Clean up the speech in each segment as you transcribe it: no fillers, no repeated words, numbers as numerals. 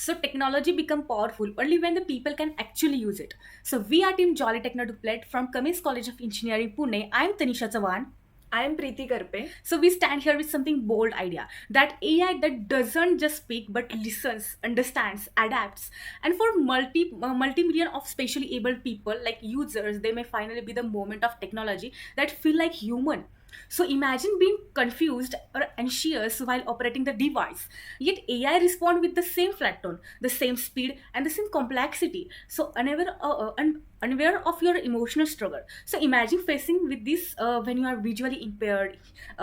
So technology become powerful only when the people can actually use it. So we are Team Jolly Techno Duplet from Cummins College of Engineering, Pune. I am Tanisha Chavan. I am Preeti Karpe. So we stand here with something bold idea that AI that doesn't just speak but listens, understands, adapts. And for multi-million of specially abled people like users, they may finally be the moment of technology that feel like human. So imagine being confused or anxious while operating the device. Yet AI respond with the same flat tone, the same speed, and the same complexity. So unaware of your emotional struggle. So imagine facing with this when you are visually impaired,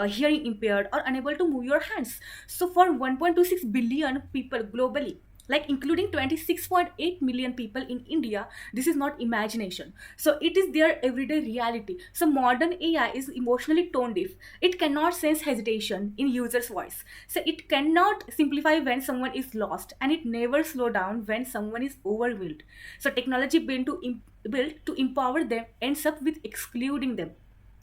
hearing impaired, or unable to move your hands. So for 1.26 billion people globally, like including 26.8 million people in India, this is not imagination. So it is their everyday reality. So modern AI is emotionally tone deaf. It cannot sense hesitation in user's voice. So it cannot simplify when someone is lost, and it never slow down when someone is overwhelmed. So technology built to empower them ends up with excluding them.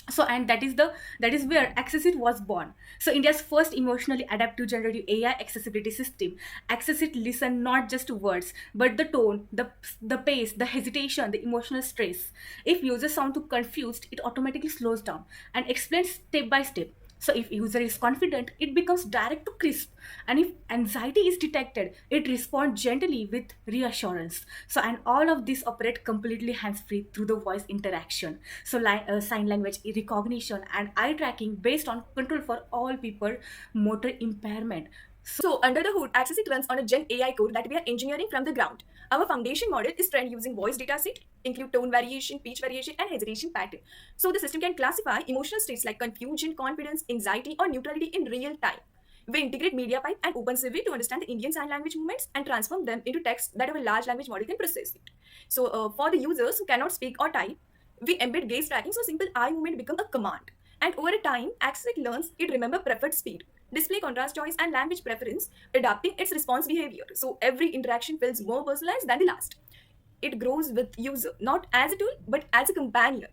So and that is where Accessit was born. So India's first emotionally adaptive generative AI accessibility system. Accessit listen not just to words but the tone, the pace, the hesitation, the emotional stress. If users sound too confused, it automatically slows down and explains step by step. So if user is confident, it becomes direct to crisp. And if anxiety is detected, it responds gently with reassurance. So and all of this operate completely hands-free through the voice interaction. So sign language recognition and eye tracking based on control for all people motor impairment. So, under the hood, Accessit runs on a Gen AI core that we are engineering from the ground. Our foundation model is trained using voice dataset, include tone variation, speech variation, and hesitation pattern. So, the system can classify emotional states like confusion, confidence, anxiety, or neutrality in real time. We integrate MediaPipe and OpenCV to understand the Indian Sign Language movements and transform them into text that our large language model can process it. So, for the users who cannot speak or type, we embed gaze tracking so simple eye movement become a command. And over a time, Accessit learns it remember preferred speed, display contrast choice, and language preference, adapting its response behavior. So every interaction feels more personalized than the last. It grows with user, not as a tool, but as a companion.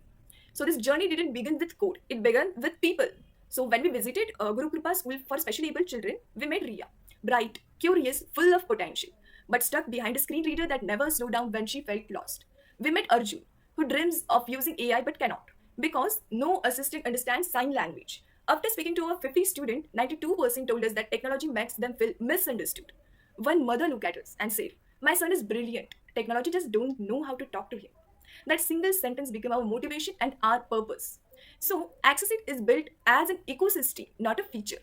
So this journey didn't begin with code; it began with people. So when we visited Guru Kripa School for specially able children, we met Ria, bright, curious, full of potential, but stuck behind a screen reader that never slowed down when she felt lost. We met Arjun, who dreams of using AI but cannot, because no assistant understands sign language. After speaking to a 50 student, 92% told us that technology makes them feel misunderstood. One mother looked at us and said, "My son is brilliant. Technology just don't know how to talk to him." That single sentence became our motivation and our purpose. So, Accessit is built as an ecosystem, not a feature.